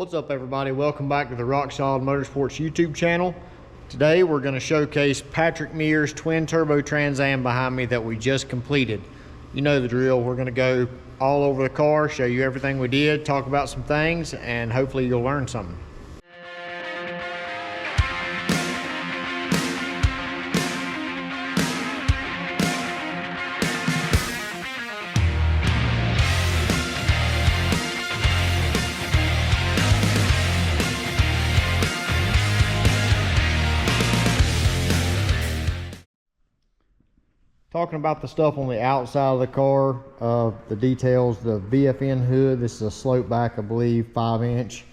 What's up, everybody? Welcome back to the Solid Motorsports YouTube channel. Today we're going to showcase Patrick Mears' twin turbo Trans Am behind me that we just completed. You know the drill. We're going to go all over the car, show you everything we did, talk about some things, and hopefully you'll learn something. Talking about the stuff on the outside of the car, the details, the VFN hood. This is a slope back, I believe, 5-inch.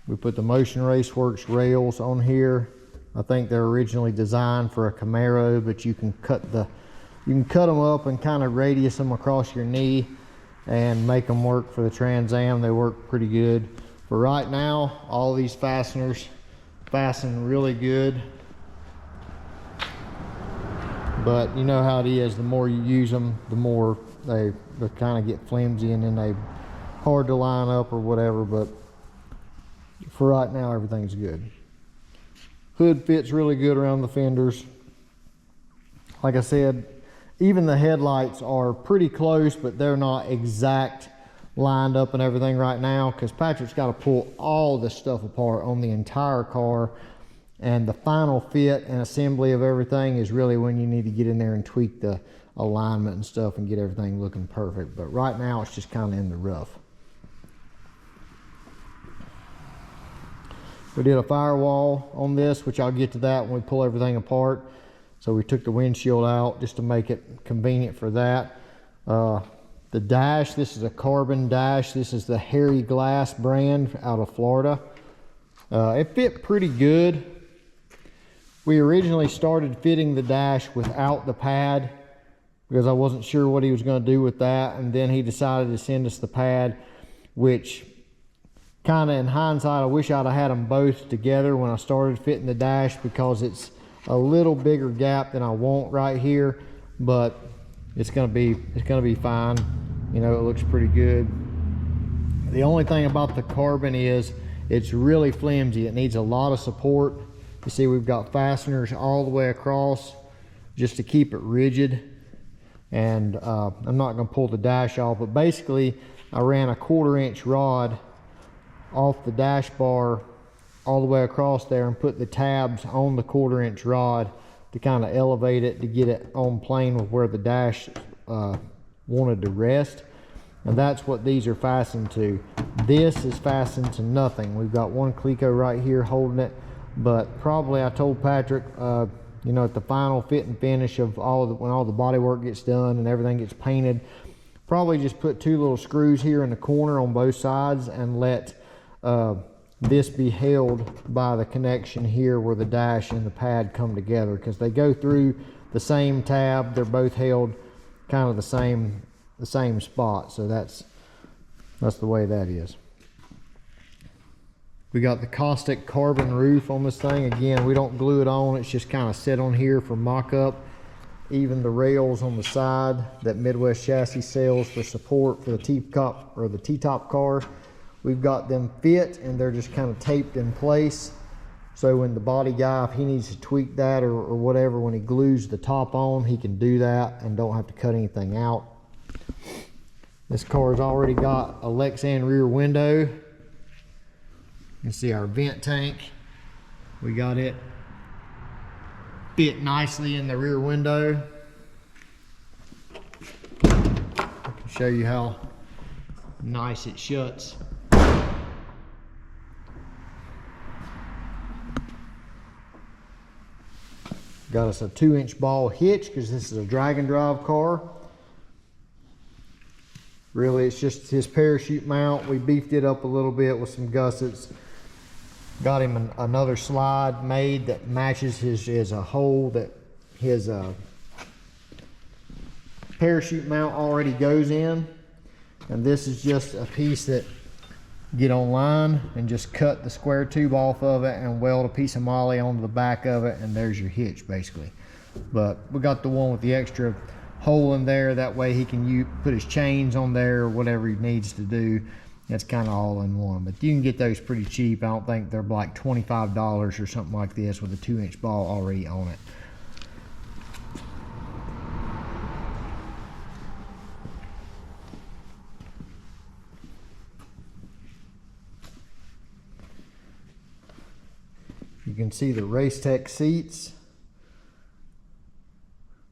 We put the Motion Raceworks rails on here. I think they're originally designed for a Camaro, but you can cut them up and kind of radius them across your knee and make them work for the Trans Am. They work pretty good. But right now, all these fasteners fasten really good. But you know how it is, the more you use them, the more they kind of get flimsy and then they hard to line up or whatever. But for right now, everything's good. Hood fits really good around the fenders. Like I said, even the headlights are pretty close, but they're not exact lined up and everything right now, because Patrick's got to pull all this stuff apart on the entire car. And the final fit and assembly of everything is really when you need to get in there and tweak the alignment and stuff and get everything looking perfect. But right now it's just kind of in the rough. We did a firewall on this, which I'll get to that when we pull everything apart. So we took the windshield out just to make it convenient for that. The dash, this is a carbon dash. This is the Harry Glass brand out of Florida. It fit pretty good. We originally started fitting the dash without the pad because I wasn't sure what he was going to do with that, and then he decided to send us the pad, which kind of in hindsight I wish I'd have had them both together when I started fitting the dash, because it's a little bigger gap than I want right here, but it's going to be fine. You know, it looks pretty good. The only thing about the carbon is it's really flimsy. It needs a lot of support. You see, we've got fasteners all the way across just to keep it rigid. And I'm not going to pull the dash off, but basically I ran a 1/4-inch rod off the dash bar all the way across there and put the tabs on the 1/4-inch rod to kind of elevate it to get it on plane with where the dash wanted to rest. And that's what these are fastened to. This is fastened to nothing. We've got one Cleco right here holding it, but probably I told Patrick, you know, at the final fit and finish of when all the body work gets done and everything gets painted, probably just put 2 little screws here in the corner on both sides and let this be held by the connection here where the dash and the pad come together, because they go through the same tab. They're both held kind of the same spot. So that's the way that is. We got the caustic carbon roof on this thing. Again, we don't glue it on, it's just kind of set on here for mock-up. Even the rails on the side that Midwest Chassis sells for support for the T-top or the T-top cars, we've got them fit and they're just kind of taped in place. So when the body guy, if he needs to tweak that or whatever, when he glues the top on, he can do that and don't have to cut anything out. This car's already got a Lexan rear window. You can see our vent tank. We got it fit nicely in the rear window. I can show you how nice it shuts. Got us a 2-inch ball hitch because this is a drag and drive car. Really, it's just his parachute mount. We beefed it up a little bit with some gussets. Got him another slide made that matches his hole that his parachute mount already goes in. And this is just a piece that get online and just cut the square tube off of it and weld a piece of moly onto the back of it, and there's your hitch basically. But we got the one with the extra hole in there, that way he can put his chains on there or whatever he needs to do. It's kind of all in one, but you can get those pretty cheap. I don't think they're like $25 or something like this with a 2-inch ball already on it. You can see the Racetech seats.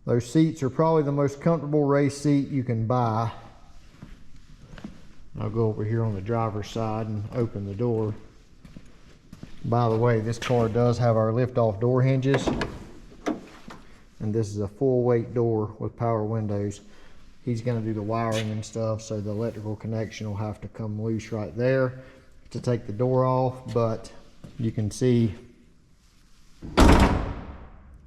Those seats are probably the most comfortable race seat you can buy. I'll go over here on the driver's side and open the door. By the way, this car does have our lift-off door hinges. And this is a full weight door with power windows. He's gonna do the wiring and stuff, so the electrical connection will have to come loose right there to take the door off, but you can see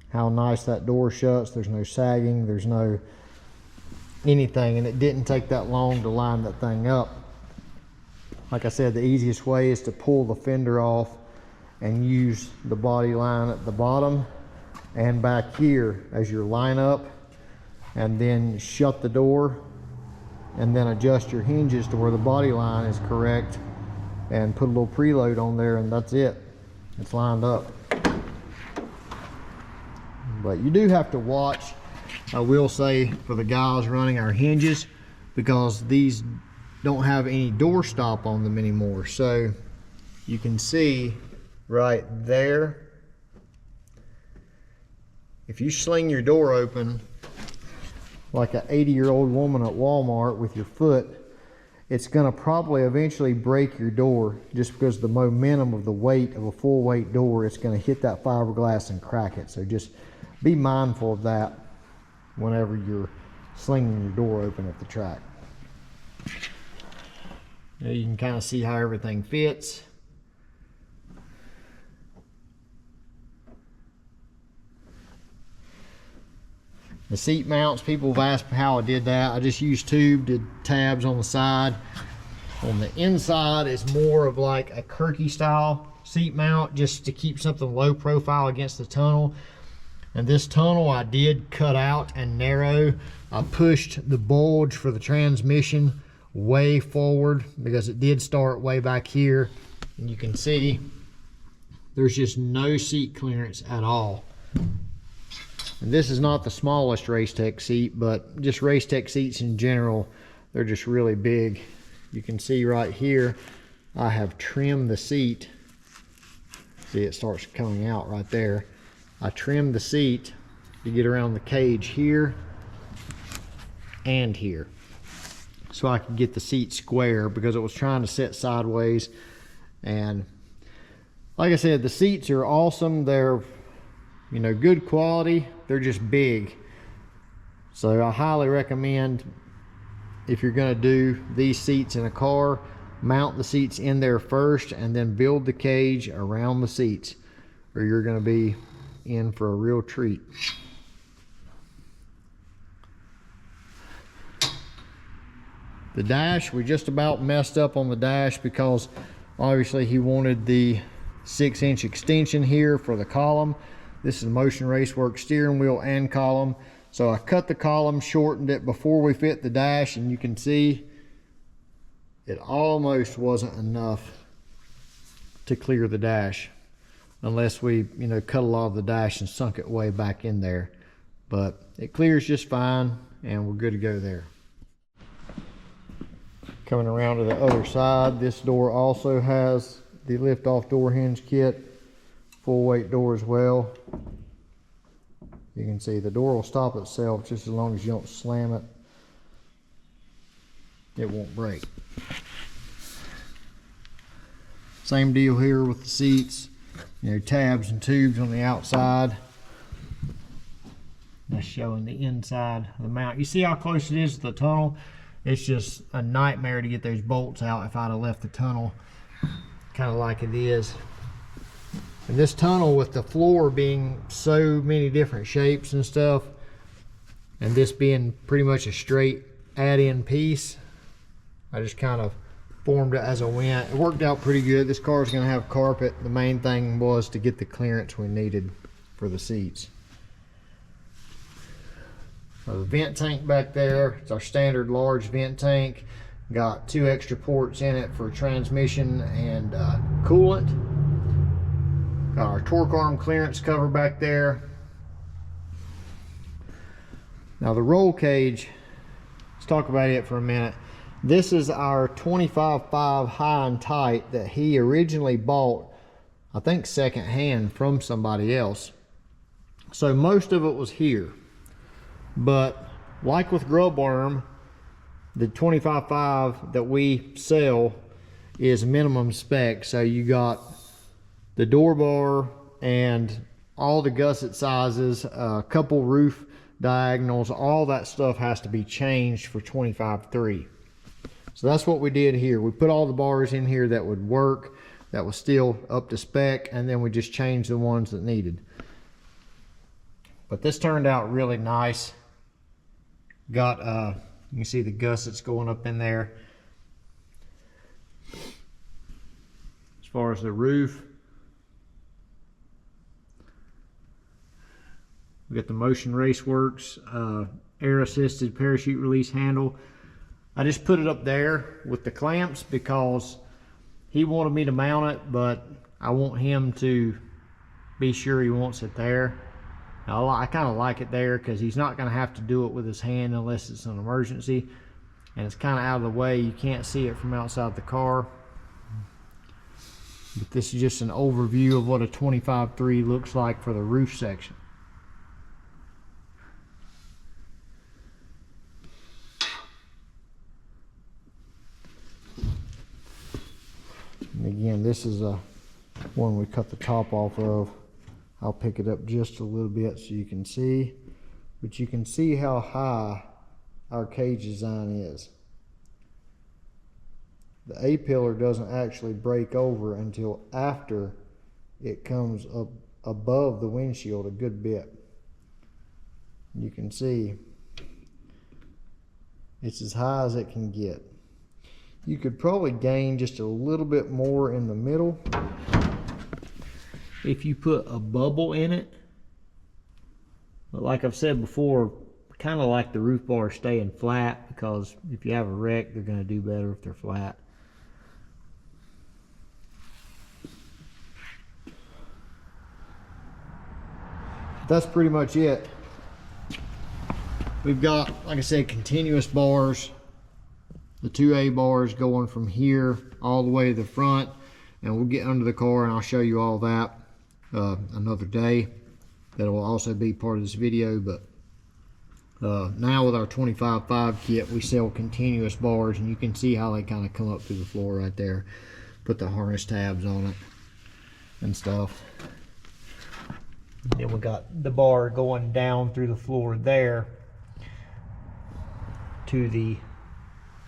how nice that door shuts. There's no sagging, there's no anything, and it didn't take that long to line that thing up. Like I said, the easiest way is to pull the fender off and use the body line at the bottom and back here as your line up, and then shut the door and then adjust your hinges to where the body line is correct and put a little preload on there, and that's it. It's lined up. But you do have to watch, I will say, for the guys running our hinges, because these don't have any door stop on them anymore. So you can see right there, if you sling your door open like an 80-year-old woman at Walmart with your foot, it's gonna probably eventually break your door, just because the momentum of the weight of a full weight door, it's gonna hit that fiberglass and crack it. So just be mindful of that whenever you're slinging your door open at the track. Now you can kind of see how everything fits. The seat mounts, people have asked how I did that. I just used tube, did tabs on the side. On the inside is more of like a Kirky style seat mount, just to keep something low profile against the tunnel. And this tunnel I did cut out and narrow. I pushed the bulge for the transmission way forward because it did start way back here. And you can see there's just no seat clearance at all. And this is not the smallest Racetech seat, but just Racetech seats in general, they're just really big. You can see right here, I have trimmed the seat. See, it starts coming out right there. I trimmed the seat to get around the cage here and here, so I could get the seat square, because it was trying to sit sideways. And like I said, the seats are awesome. They're, you know, good quality. They're just big. So I highly recommend, if you're gonna do these seats in a car, mount the seats in there first and then build the cage around the seats, or you're gonna be in for a real treat. The dash, we just about messed up on the dash, because obviously he wanted the 6-inch extension here for the column. This is Motion Raceworks steering wheel and column. So I cut the column, shortened it before we fit the dash, and you can see it almost wasn't enough to clear the dash, unless we, you know, cut a lot of the dash and sunk it way back in there. But it clears just fine, and we're good to go there. Coming around to the other side, this door also has the lift-off door hinge kit, full weight door as well. You can see the door will stop itself just as long as you don't slam it. It won't break. Same deal here with the seats. You know, tabs and tubes on the outside. That's showing the inside of the mount. You see how close it is to the tunnel? It's just a nightmare to get those bolts out if I'd have left the tunnel kind of like it is. And this tunnel, with the floor being so many different shapes and stuff, and this being pretty much a straight add-in piece, I just kind of formed it as I went. It worked out pretty good. This car is going to have carpet. The main thing was to get the clearance we needed for the seats. The vent tank back there, it's our standard large vent tank. Got 2 extra ports in it for transmission and coolant. Got our torque arm clearance cover back there. Now the roll cage, let's talk about it for a minute. This is our 25.5 high and tight that he originally bought, I think second hand, from somebody else. So most of it was here. But like with grub worm, the 25.5 that we sell is minimum spec. So you got the door bar and all the gusset sizes, a couple roof diagonals, all that stuff has to be changed for 25.3. So that's what we did here. We put all the bars in here that would work, that was still up to spec, and then we just changed the ones that needed. But this turned out really nice. Got you can see the gussets going up in there. As far as the roof, we got the Motion Raceworks air assisted parachute release handle. I just put it up there with the clamps because he wanted me to mount it, but I want him to be sure he wants it there. Now, I kind of like it there because he's not going to have to do it with his hand unless it's an emergency, and it's kind of out of the way. You can't see it from outside the car. But this is just an overview of what a 25.3 looks like for the roof section. And again, this is a one we cut the top off of. I'll pick it up just a little bit so you can see, but you can see how high our cage design is. The A-pillar doesn't actually break over until after it comes up above the windshield a good bit. You can see it's as high as it can get. You could probably gain just a little bit more in the middle if you put a bubble in it. But like I've said before, kind of like the roof bar staying flat, because if you have a wreck, they're going to do better if they're flat. That's pretty much it. We've got, like I said, continuous bars, the 2A bars going from here all the way to the front, and we'll get under the car and I'll show you all that another day. That will also be part of this video. But now with our 25.5 kit, we sell continuous bars, and you can see how they kind of come up through the floor right there. Put the harness tabs on it and stuff. Then we got the bar going down through the floor there to the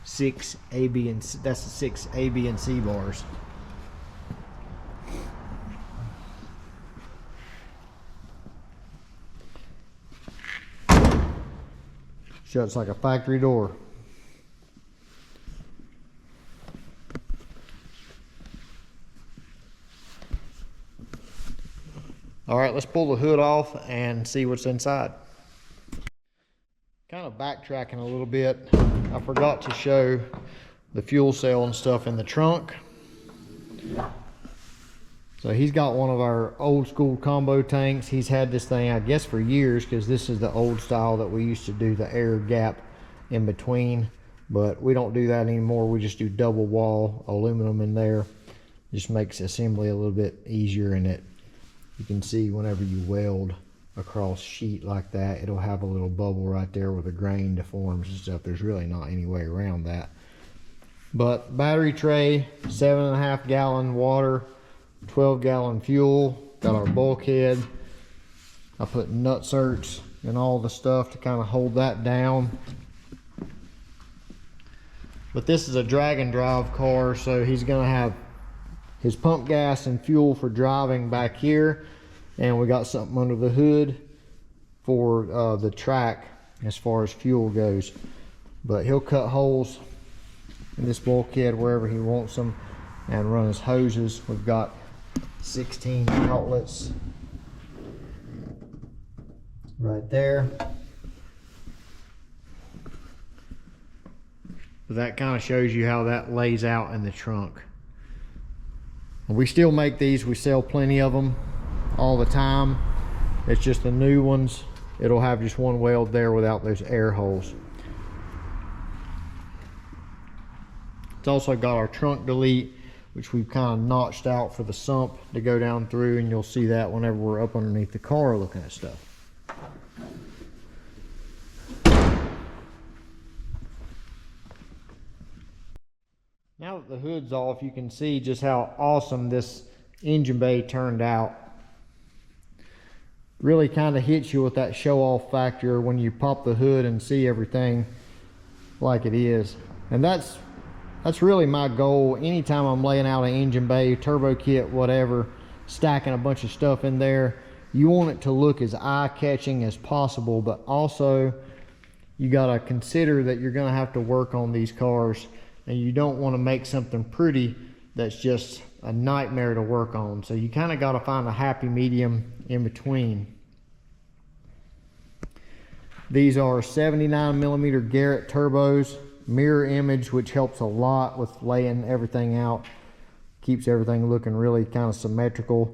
6 A, B, and C. That's the 6 A, B, and C bars. Shuts like a factory door. All right, let's pull the hood off and see what's inside. Kind of backtracking a little bit, I forgot to show the fuel cell and stuff in the trunk. So he's got one of our old school combo tanks. He's had this thing, I guess, for years, because this is the old style that we used to do the air gap in between. But we don't do that anymore. We just do double wall aluminum in there. Just makes assembly a little bit easier in it. You can see whenever you weld across sheet like that, it'll have a little bubble right there where the grain deforms and stuff. There's really not any way around that. But battery tray, 7.5 gallon water, 12 gallon fuel, got our bulkhead. I put nut certs and all the stuff to kind of hold that down. But this is a drag and drive car, so he's gonna have his pump gas and fuel for driving back here, and we got something under the hood for the track as far as fuel goes. But he'll cut holes in this bulkhead wherever he wants them and run his hoses. We've got 16 outlets right there. But that kind of shows you how that lays out in the trunk. We still make these, we sell plenty of them all the time. It's just the new ones, it'll have just one weld there without those air holes. It's also got our trunk delete, which we've kind of notched out for the sump to go down through, and you'll see that whenever we're up underneath the car looking at stuff. Now that the hood's off, you can see just how awesome this engine bay turned out. Really kind of hits you with that show-off factor when you pop the hood and see everything like it is. And that's really my goal. Anytime I'm laying out an engine bay, turbo kit, whatever, stacking a bunch of stuff in there, you want it to look as eye-catching as possible, but also you got to consider that you're going to have to work on these cars, and you don't want to make something pretty that's just a nightmare to work on. So you kind of got to find a happy medium in between. These are 79mm Garrett turbos, mirror image, which helps a lot with laying everything out. Keeps everything looking really kind of symmetrical.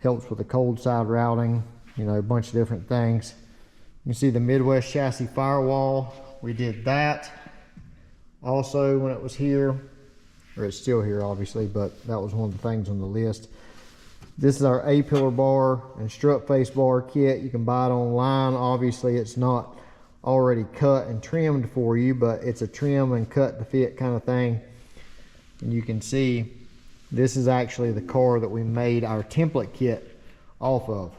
Helps with the cold side routing, you know, a bunch of different things. You can see the Midwest chassis firewall. We did that also when it was here, or it's still here obviously, but that was one of the things on the list. This is our A-pillar bar and strut face bar kit. You can buy it online. Obviously it's not already cut and trimmed for you, but it's a trim and cut to fit kind of thing. And you can see this is actually the car that we made our template kit off of.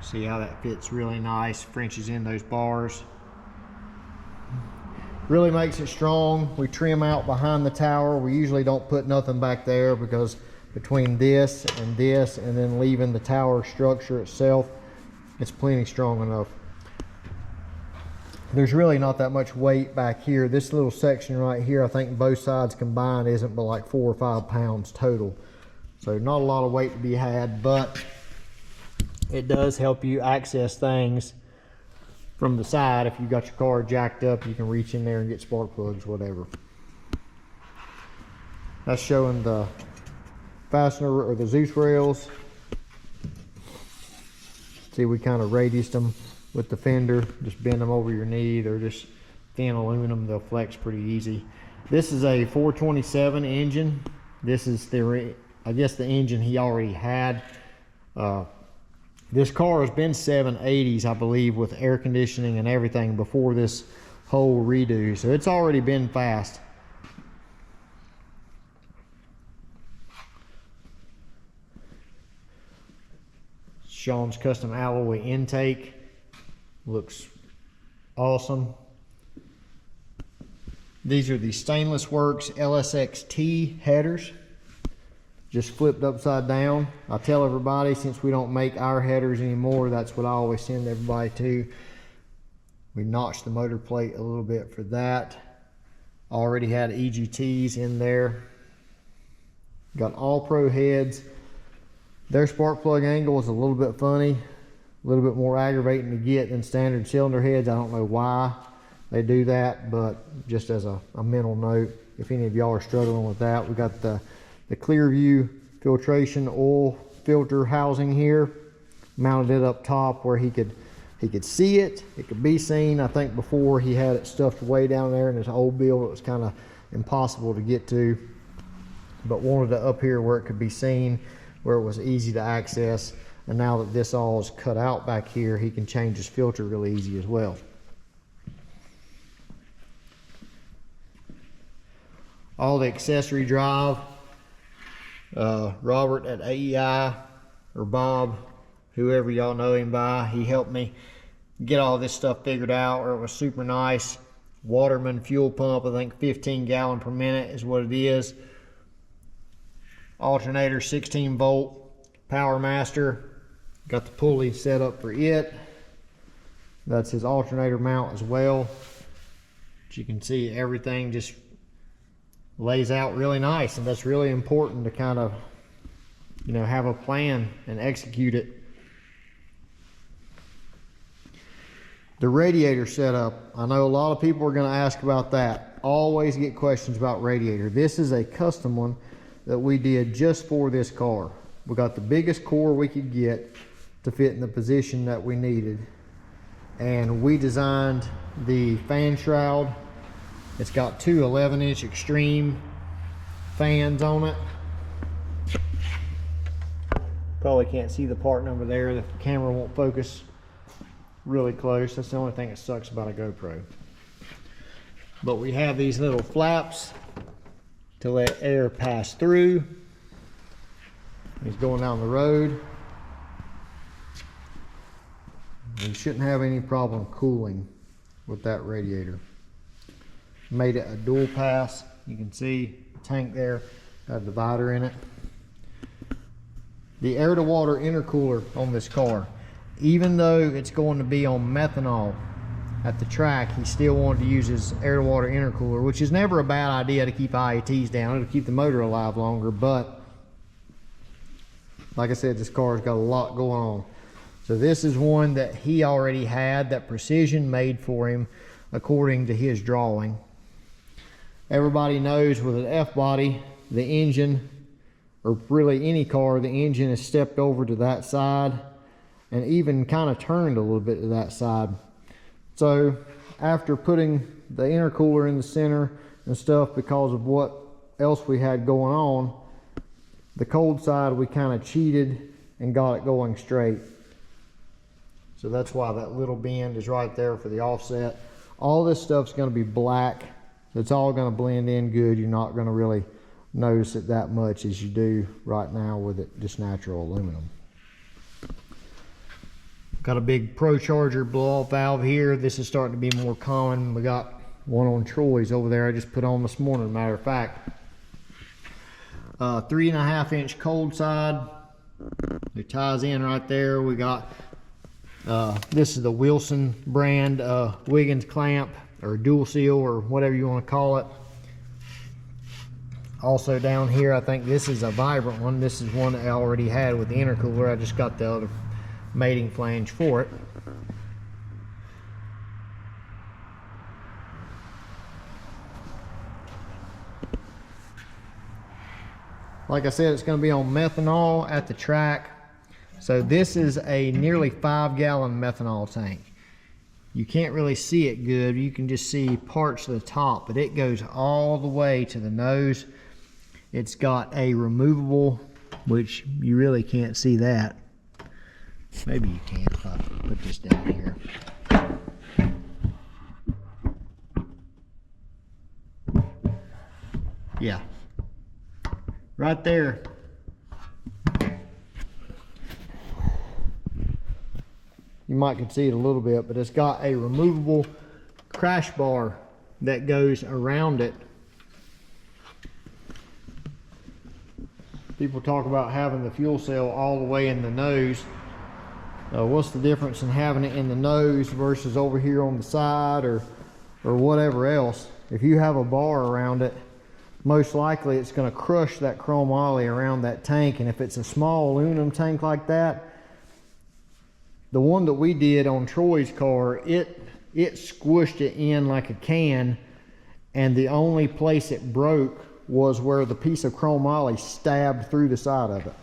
See how that fits really nice, Frenches in those bars. Really makes it strong. We trim out behind the tower. We usually don't put nothing back there because between this and then leaving the tower structure itself, it's plenty strong enough. There's really not that much weight back here. This little section right here, I think both sides combined isn't but like 4 or 5 pounds total. So not a lot of weight to be had, but it does help you access things from the side. If you got your car jacked up, you can reach in there and get spark plugs, whatever. That's showing the fastener or the Zeus rails. See, we kind of radiused them with the fender. Just bend them over your knee. They're just thin aluminum. They'll flex pretty easy. This is a 427 engine. This is the, I guess, the engine he already had. This car has been 780s, I believe, with air conditioning and everything before this whole redo. So it's already been fast. Sean's custom alloy intake. Looks awesome. These are the Stainless Works LSXT headers. Just flipped upside down. I tell everybody, since we don't make our headers anymore, that's what I always send everybody to. We notched the motor plate a little bit for that. Already had EGTs in there. Got all pro heads. Their spark plug angle is a little bit funny, a little bit more aggravating to get than standard cylinder heads. I don't know why they do that, but just as a mental note, if any of y'all are struggling with that, we got the Clearview filtration oil filter housing here. Mounted it up top where he could see it. It could be seen. I think before he had it stuffed way down there in his old build, it was kind of impossible to get to, but wanted it up here where it could be seen, where it was easy to access. And now that this all is cut out back here, he can change his filter really easy as well. All the accessory drive, Robert at AEI, or Bob, whoever y'all know him by, he helped me get all this stuff figured out, or it was super nice. Waterman fuel pump, I think 15 gallon per minute is what it is. Alternator 16 volt, Power Master, got the pulley set up for it. That's his alternator mount as well. But you can see everything just lays out really nice, and that's really important to kind of, you know, have a plan and execute it. The radiator setup, I know a lot of people are going to ask about that. Always get questions about radiator. This is a custom one that we did just for this car. We got the biggest core we could get to fit in the position that we needed. And we designed the fan shroud. It's got two 11-inch extreme fans on it. Probably can't see the part number there. The camera won't focus really close. That's the only thing that sucks about a GoPro. But we have these little flaps to let air pass through. He's going down the road. We shouldn't have any problem cooling with that radiator. Made it a dual pass. You can see the tank there, got a divider in it. The air to water intercooler on this car, even though it's going to be on methanol at the track, he still wanted to use his air to water intercooler, which is never a bad idea to keep IATs down. It'll keep the motor alive longer, but like I said, this car's got a lot going on. So this is one that he already had, that Precision made for him according to his drawing. Everybody knows with an F-body, the engine, or really any car, the engine is stepped over to that side and even kind of turned a little bit to that side. So after putting the intercooler in the center and stuff, because of what else we had going on, the cold side we kind of cheated and got it going straight. So that's why that little bend is right there for the offset. All this stuff's going to be black, so it's all going to blend in good. You're not going to really notice it that much as you do right now with it just natural aluminum. Got a big Pro Charger blow-off valve here. This is starting to be more common. We got one on Troy's over there I just put on this morning, matter of fact. 3.5-inch cold side. It ties in right there. We got, this is the Wilson brand Wiggins clamp or dual seal or whatever you want to call it. Also down here, I think this is a Vibrant one. This is one that I already had with the intercooler. I just got the other mating flange for it. Like I said, it's going to be on methanol at the track. So this is a nearly 5-gallon methanol tank. You can't really see it good. You can just see parts of the top, but it goes all the way to the nose. It's got a removable, which you really can't see that. Maybe you can if I put this down here. Yeah. Right there. You might can see it a little bit, but it's got a removable crash bar that goes around it. People talk about having the fuel cell all the way in the nose. What's the difference in having it in the nose versus over here on the side or whatever else? If you have a bar around it, most likely it's going to crush that chromoly around that tank. And if it's a small aluminum tank like that, the one that we did on Troy's car, it squished it in like a can, and the only place it broke was where the piece of chromoly stabbed through the side of it.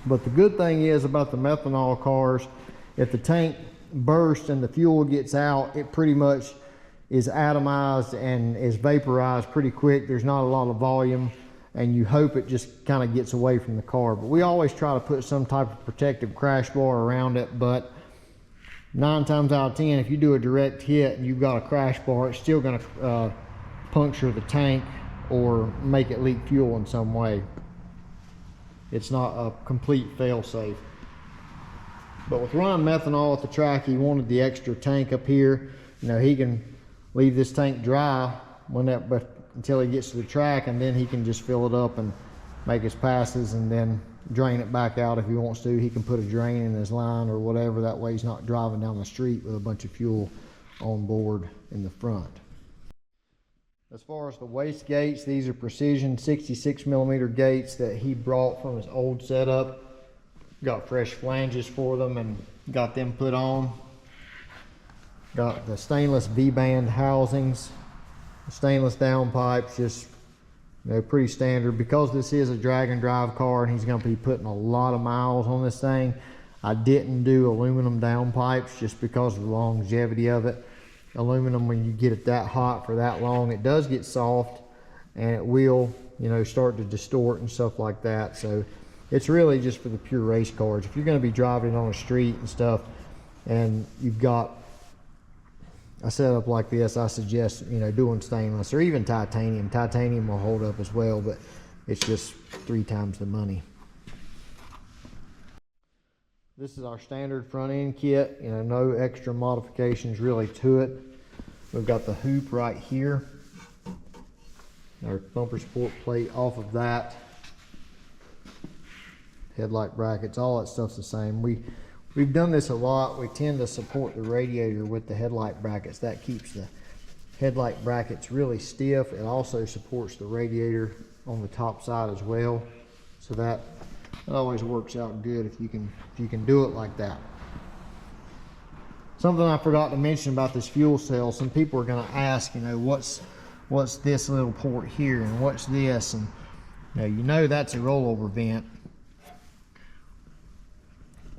But the good thing is about the methanol cars, if the tank bursts and the fuel gets out, it pretty much is atomized and is vaporized pretty quick. There's not a lot of volume, and you hope it just kind of gets away from the car. But we always try to put some type of protective crash bar around it, but 9 times out of 10, if you do a direct hit and you've got a crash bar, it's still going to puncture the tank or make it leak fuel in some way. It's not a complete fail-safe. But with running methanol at the track, he wanted the extra tank up here. You know, he can leave this tank dry until he gets to the track, and then he can just fill it up and make his passes and then drain it back out if he wants to. He can put a drain in his line or whatever. That way he's not driving down the street with a bunch of fuel on board in the front. As far as the waste gates, these are Precision 66mm gates that he brought from his old setup. Got fresh flanges for them and got them put on. Got the stainless V-band housings, stainless downpipes, just pretty standard. Because this is a drag and drive car and he's going to be putting a lot of miles on this thing, I didn't do aluminum downpipes just because of the longevity of it. Aluminum, when you get it that hot for that long, it does get soft and it will, start to distort and stuff like that. So it's really just for the pure race cars. If you're going to be driving on the street and stuff and you've got a setup like this, I suggest doing stainless or even titanium. Titanium will hold up as well, but it's just 3 times the money. This is our standard front end kit, no extra modifications really to it. We've got the hoop right here, our bumper support plate off of that, headlight brackets, all that stuff's the same. We've done this a lot. We tend to support the radiator with the headlight brackets. That keeps the headlight brackets really stiff. It also supports the radiator on the top side as well. So that always works out good if you can do it like that. Something I forgot to mention about this fuel cell, some people are going to ask, what's this little port here and what's this? And that's a rollover vent.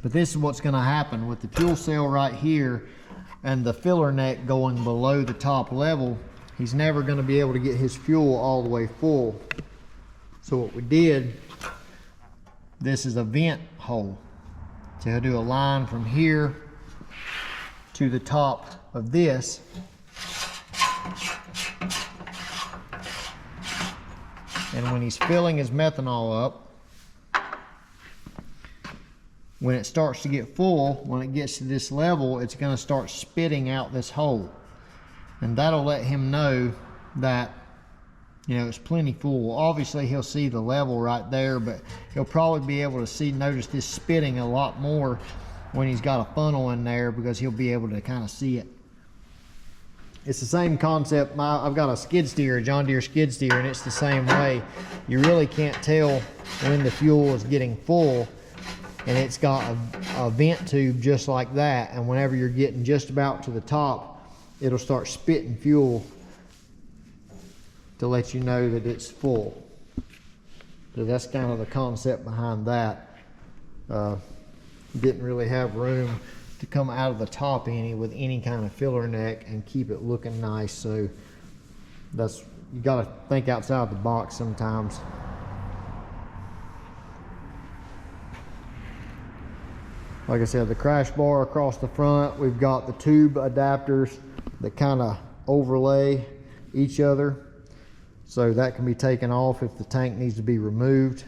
But this is what's going to happen with the fuel cell right here and the filler neck going below the top level. He's never going to be able to get his fuel all the way full. So what we did, this is a vent hole. So he'll do a line from here to the top of this. And when he's filling his methanol up, when it starts to get full, when it gets to this level, it's going to start spitting out this hole. And that'll let him know that, it's plenty full. Obviously, he'll see the level right there, but he'll probably be able to notice this spitting a lot more when he's got a funnel in there, because he'll be able to kind of see it. It's the same concept. I've got a skid steer, a John Deere skid steer, and it's the same way. You really can't tell when the fuel is getting full. And it's got a vent tube just like that, and whenever you're getting just about to the top, it'll start spitting fuel to let you know that it's full. So that's kind of the concept behind that. Didn't really have room to come out of the top with any kind of filler neck and keep it looking nice. So you got to think outside the box sometimes. Like I said, the crash bar across the front, we've got the tube adapters that kind of overlay each other. So that can be taken off if the tank needs to be removed.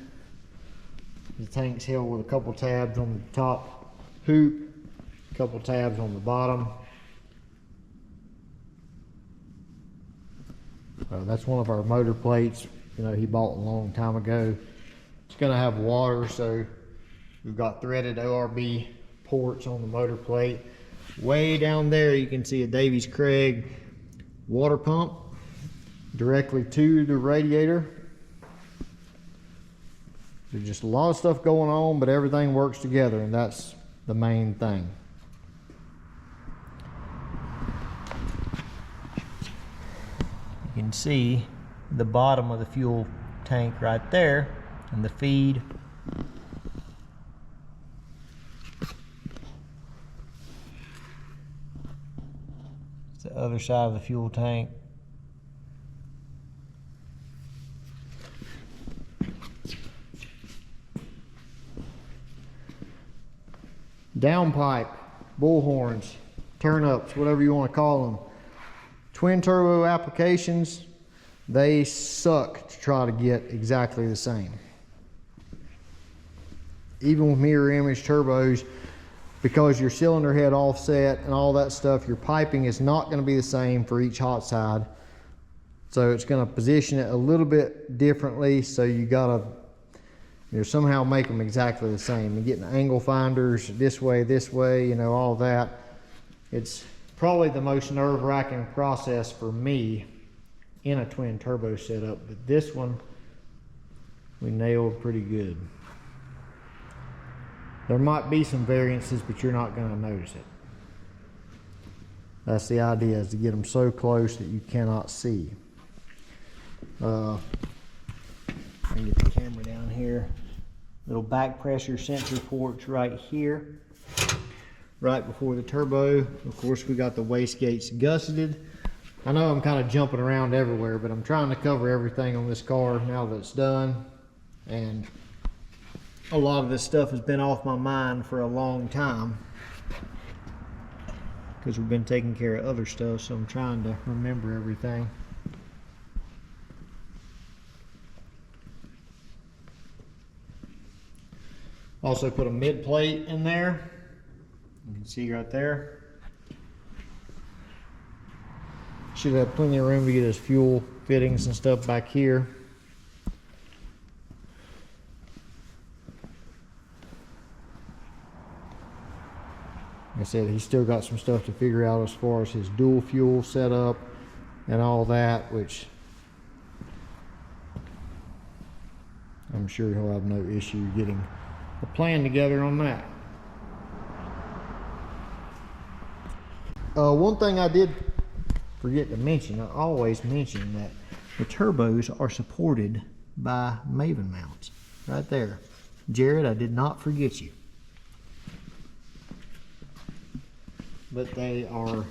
The tank's held with a couple tabs on the top hoop, a couple tabs on the bottom. That's one of our motor plates, he bought a long time ago. It's going to have water, so we've got threaded ORB ports on the motor plate. Way down there you can see a Davies Craig water pump directly to the radiator. There's just a lot of stuff going on, but everything works together, and that's the main thing. You can see the bottom of the fuel tank right there, and the feed. It's the other side of the fuel tank. Downpipe, bullhorns, turn-ups, whatever you want to call them. Twin turbo applications, they suck to try to get exactly the same. Even with mirror image turbos, because your cylinder head offset and all that stuff, your piping is not going to be the same for each hot side. So it's going to position it a little bit differently, so you got to somehow make them exactly the same. And getting angle finders this way, all that. It's probably the most nerve-wracking process for me in a twin turbo setup, but this one we nailed pretty good. There might be some variances, but you're not going to notice it. That's the idea, is to get them so close that you cannot see. I can get the camera down here. Little back pressure sensor ports right here, right before the turbo. Of course, we got the wastegates gusseted. I know I'm kind of jumping around everywhere, but I'm trying to cover everything on this car now that it's done. And a lot of this stuff has been off my mind for a long time because we've been taking care of other stuff, so I'm trying to remember everything. Also put a mid plate in there. You can see right there. Should have plenty of room to get his fuel fittings and stuff back here. Like I said, he's still got some stuff to figure out as far as his dual fuel setup and all that, which I'm sure he'll have no issue getting a plan together on that. One thing I did forget to mention, I always mention that the turbos are supported by Maven mounts. Right there. Jared, I did not forget you. But they are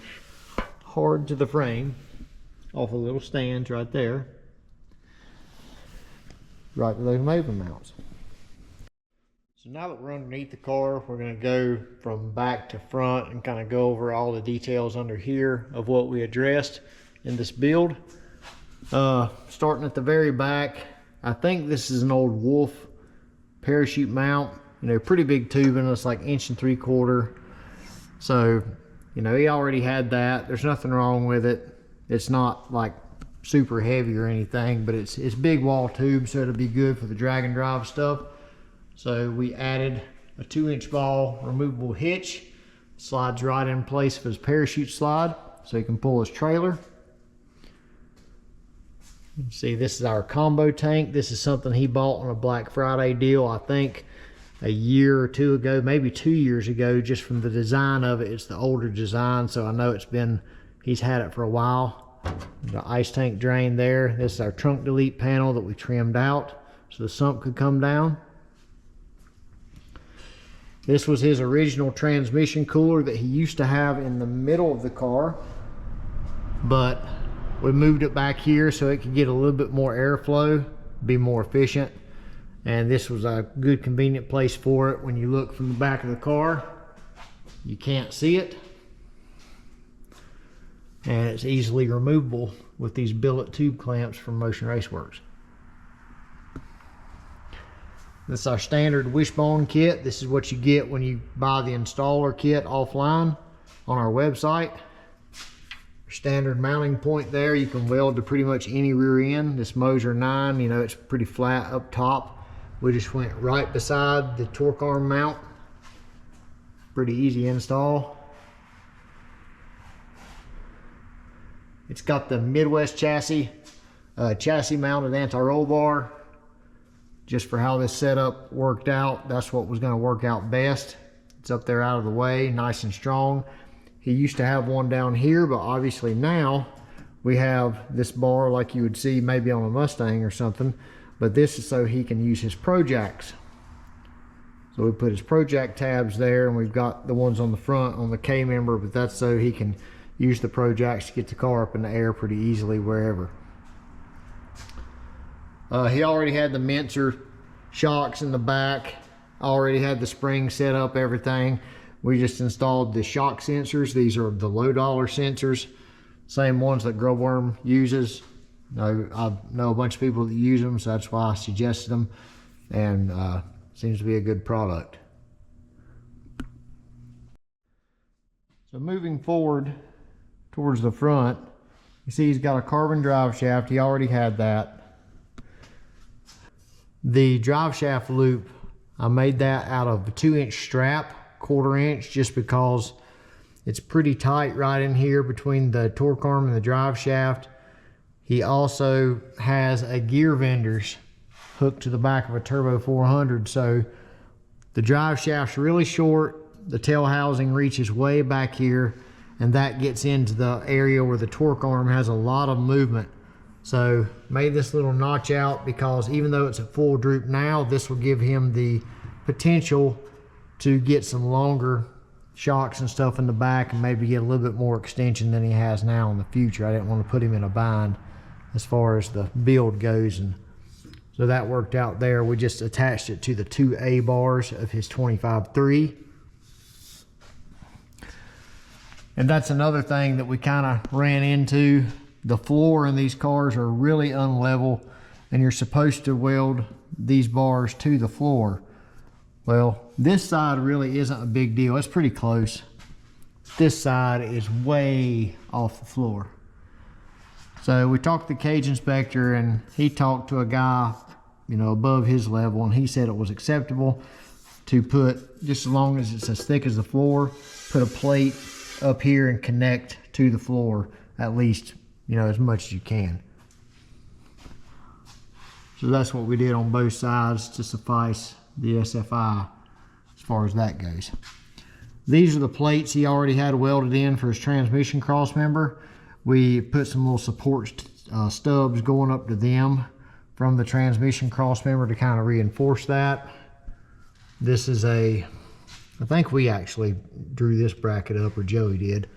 hard to the frame off of little stands right there. Right to those Maven mounts. So now that we're underneath the car, we're going to go from back to front and kind of go over all the details under here of what we addressed in this build. Starting at the very back, I think this is an old Wolf parachute mount. You know, pretty big tubing. It's like 1.75 inches. So, you know, he already had that. There's nothing wrong with it. It's not like super heavy or anything, but it's big wall tube, so it'll be good for the drag and drive stuff. So we added a 2-inch ball removable hitch. Slides right in place of his parachute slide, so he can pull his trailer. You can see this is our combo tank. This is something he bought on a Black Friday deal, I think a year or two ago, maybe 2 years ago, just from the design of it. It's the older design, so I know he's had it for a while. The ice tank drain there. This is our trunk delete panel that we trimmed out so the sump could come down. This was his original transmission cooler that he used to have in the middle of the car, but we moved it back here so it could get a little bit more airflow, be more efficient. And this was a good convenient place for it. When you look from the back of the car, you can't see it. And it's easily removable with these billet tube clamps from Motion Raceworks. This is our standard wishbone kit. This is what you get when you buy the installer kit offline on our website. Standard mounting point there. You can weld to pretty much any rear end. This Moser 9, you know, it's pretty flat up top. We just went right beside the torque arm mount. Pretty easy install. It's got the Midwest chassis, chassis mounted anti-roll bar. Just for how this setup worked out, that's what was going to work out best. It's up there out of the way, nice and strong. He used to have one down here, but obviously now we have this bar like you would see maybe on a Mustang or something, but this is so he can use his Pro Jacks. So we put his Pro Jack tabs there, and we've got the ones on the front on the K member, but that's so he can use the Pro Jacks to get the car up in the air pretty easily wherever. He already had the Mentor shocks in the back, already had the spring set up, everything. We just installed the shock sensors. These are the low dollar sensors, same ones that Growworm uses. I know a bunch of people that use them, so that's why I suggested them, and seems to be a good product. So moving forward towards the front, you see he's got a carbon drive shaft. He already had that. The drive shaft loop, I made that out of a 2-inch strap, 1/4 inch, just because it's pretty tight right in here between the torque arm and the drive shaft. He also has a gear vendors hooked to the back of a Turbo 400, so the drive shaft's really short, the tail housing reaches way back here, and that gets into the area where the torque arm has a lot of movement. So made this little notch out because even though it's a full droop now, this will give him the potential to get some longer shocks and stuff in the back and maybe get a little bit more extension than he has now in the future. I didn't want to put him in a bind as far as the build goes, and so that worked out there. We just attached it to the 2 A bars of his 25.3. And that's another thing that we kind of ran into. The floor in these cars are really unlevel, and you're supposed to weld these bars to the floor. Well, this side really isn't a big deal. It's pretty close. This side is way off the floor. So we talked to the cage inspector, and he talked to a guy, you know, above his level, and he said it was acceptable to put, just as long as it's as thick as the floor, put a plate up here and connect to the floor, at least, you know, as much as you can. So that's what we did on both sides to suffice the SFI as far as that goes. These are the plates he already had welded in for his transmission cross member. We put some little support stubs going up to them from the transmission cross member to kind of reinforce that. This is I think we actually drew this bracket up, or Joey did.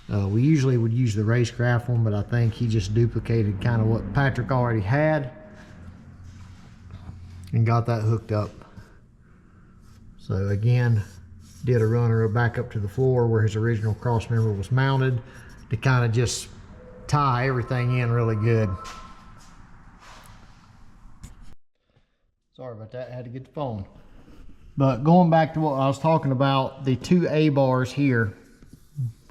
We usually would use the racecraft one, but I think he just duplicated kind of what Patrick already had and got that hooked up. So again, did a runner back up to the floor where his original cross member was mounted to kind of just tie everything in really good. Sorry about that, I had to get the phone. But going back to what I was talking about, the 2 A bars here,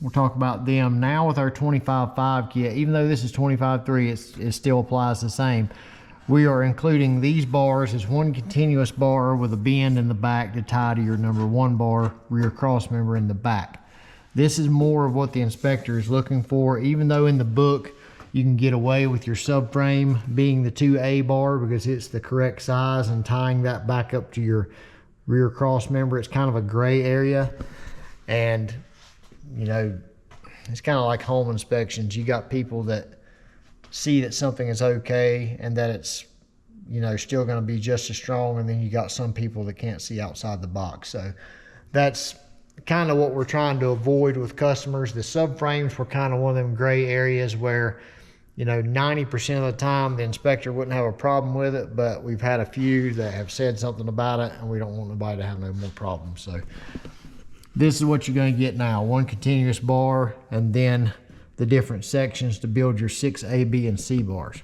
we'll talk about them now with our 25.5 kit. Even though this is 25.3, it still applies the same. We are including these bars as one continuous bar with a bend in the back to tie to your number 1 bar rear cross member in the back. This is more of what the inspector is looking for, even though in the book you can get away with your subframe being the 2 A bar because it's the correct size, and tying that back up to your rear cross member. It's kind of a gray area, and you know, it's kind of like home inspections. You got people that see that something is okay and that it's, you know, still going to be just as strong, and then you got some people that can't see outside the box. So that's kind of what we're trying to avoid with customers. The subframes were kind of one of them gray areas where, you know, 90% of the time the inspector wouldn't have a problem with it, but we've had a few that have said something about it, and we don't want nobody to have no more problems. So this is what you're going to get now: one continuous bar, and then the different sections to build your 6 A, B, and C bars.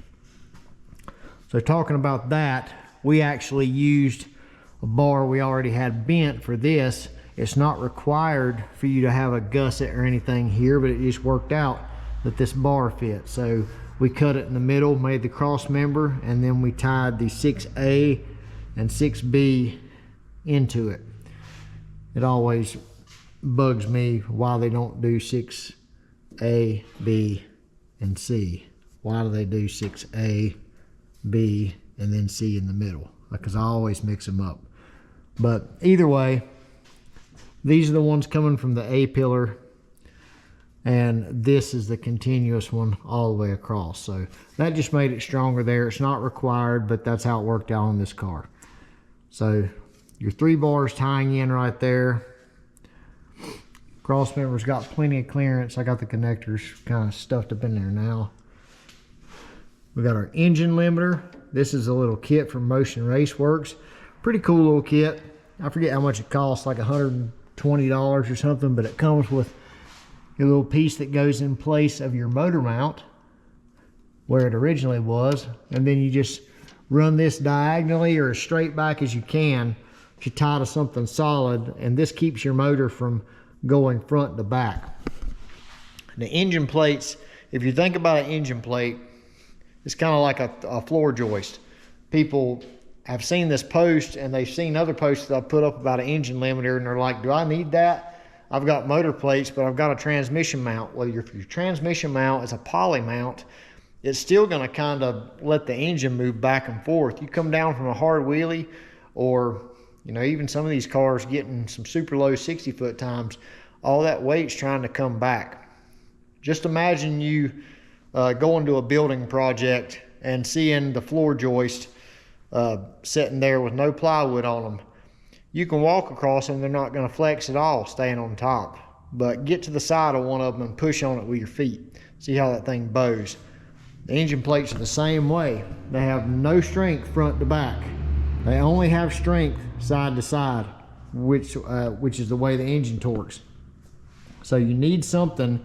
So talking about that, we actually used a bar we already had bent for this. It's not required for you to have a gusset or anything here, but it just worked out that this bar fits. So we cut it in the middle, made the cross member, and then we tied the 6A and 6B into it. It always bugs me why they don't do 6A, B, and C. Why do they do 6A, B, and then C in the middle? Because I always mix them up. But either way, these are the ones coming from the A pillar, and this is the continuous one all the way across. So that just made it stronger there. It's not required, but that's how it worked out on this car. So your 3 bars tying in right there. Cross member's got plenty of clearance. I got the connectors kind of stuffed up in there now. We got our engine limiter. This is a little kit from Motion Race Works. Pretty cool little kit. I forget how much it costs, like $120 or something, but it comes with a little piece that goes in place of your motor mount where it originally was, and then you just run this diagonally or as straight back as you can to tie to something solid, and this keeps your motor from going front to back. The engine plates, if you think about an engine plate, it's kind of like a floor joist. People have seen this post, and they've seen other posts that I've put up about an engine limiter, and they're like, do I need that? I've got motor plates, but I've got a transmission mount. Well, your transmission mount is a poly mount. It's still going to kind of let the engine move back and forth. You come down from a hard wheelie, or, you know, even some of these cars getting some super low 60-foot times, all that weight's trying to come back. Just imagine you going to a building project and seeing the floor joist sitting there with no plywood on them. You can walk across them, they're not going to flex at all staying on top. But get to the side of one of them and push on it with your feet. See how that thing bows. The engine plates are the same way. They have no strength front to back. They only have strength side to side, which is the way the engine torques. So you need something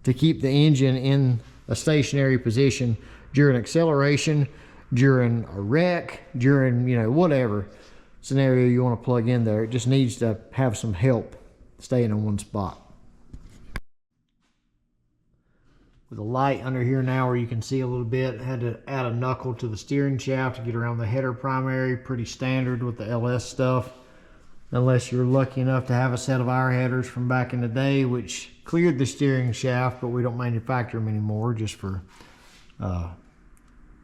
to keep the engine in a stationary position during acceleration, during a wreck, during, you know, whatever scenario you want to plug in there. It just needs to have some help staying in one spot. With a light under here now where you can see a little bit, I had to add a knuckle to the steering shaft to get around the header primary. Pretty standard with the LS stuff, unless you're lucky enough to have a set of our headers from back in the day which cleared the steering shaft, but we don't manufacture them anymore just for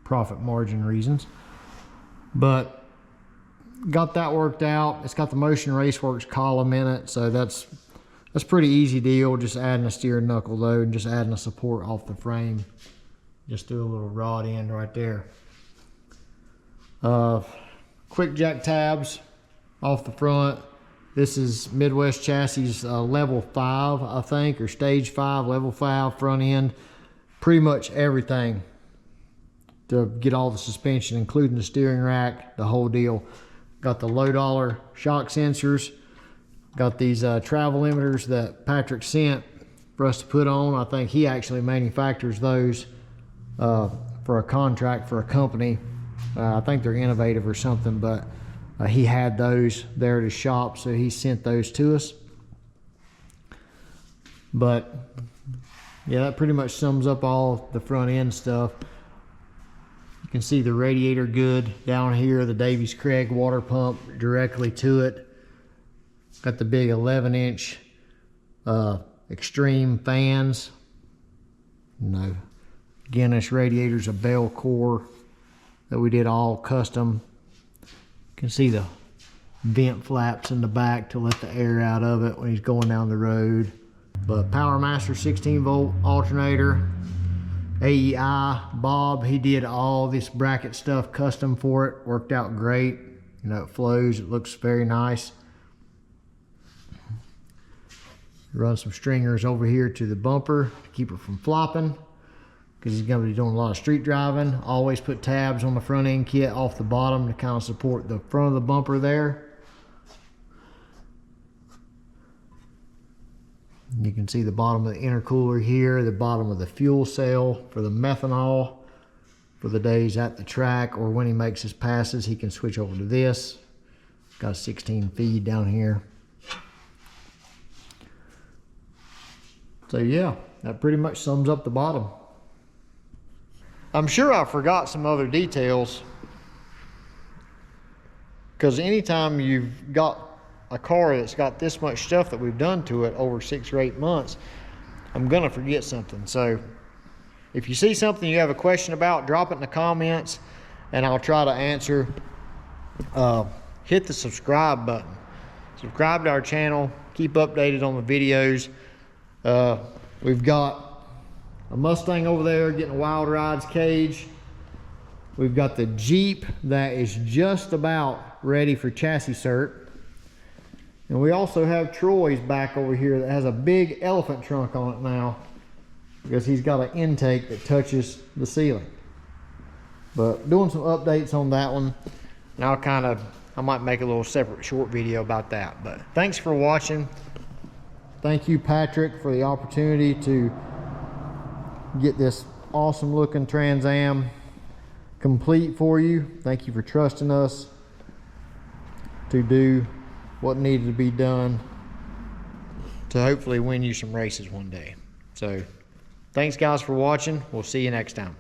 profit margin reasons. But got that worked out. It's got the Motion Raceworks column in it, so that's pretty easy deal. Just adding a steering knuckle though, and just adding a support off the frame. Just do a little rod end right there. Quick jack tabs off the front. This is Midwest Chassis level 5, I think, or stage 5, level 5 front end. Pretty much everything to get all the suspension, including the steering rack, the whole deal. Got the low dollar shock sensors. Got these travel limiters that Patrick sent for us to put on. I think he actually manufactures those for a contract for a company. I think they're Innovative or something, but he had those there at his shop, so he sent those to us. But yeah, that pretty much sums up all the front end stuff. You can see the radiator good down here, the Davies Craig water pump directly to it. Got the big 11-inch extreme fans. No, again, this radiator's a Bell core that we did all custom. You can see the vent flaps in the back to let the air out of it when he's going down the road. But Power Master 16-volt alternator. AEI Bob, he did all this bracket stuff custom for it. Worked out great. You know, it flows, it looks very nice. Run some stringers over here to the bumper to keep it from flopping, because he's going to be doing a lot of street driving. Always put tabs on the front end kit off the bottom to kind of support the front of the bumper there. You can see the bottom of the intercooler here, the bottom of the fuel cell for the methanol for the days at the track, or when he makes his passes he can switch over to this. Got a 16 feed down here. So yeah, that pretty much sums up the bottom. I'm sure I forgot some other details, because anytime you've got a car that's got this much stuff that we've done to it over 6 or 8 months, I'm gonna forget something. So if you see something you have a question about, drop it in the comments and I'll try to answer. Hit the subscribe button. Subscribe to our channel, keep updated on the videos. We've got a Mustang over there getting a Wild Rides cage. We've got the Jeep that is just about ready for chassis cert. And we also have Troy's back over here that has a big elephant trunk on it now, because he's got an intake that touches the ceiling. But doing some updates on that one, and I might make a little separate short video about that. But thanks for watching. Thank you, Patrick, for the opportunity to get this awesome looking Trans Am complete for you. Thank you for trusting us to do what needed to be done to hopefully win you some races one day. So thanks guys for watching. We'll see you next time.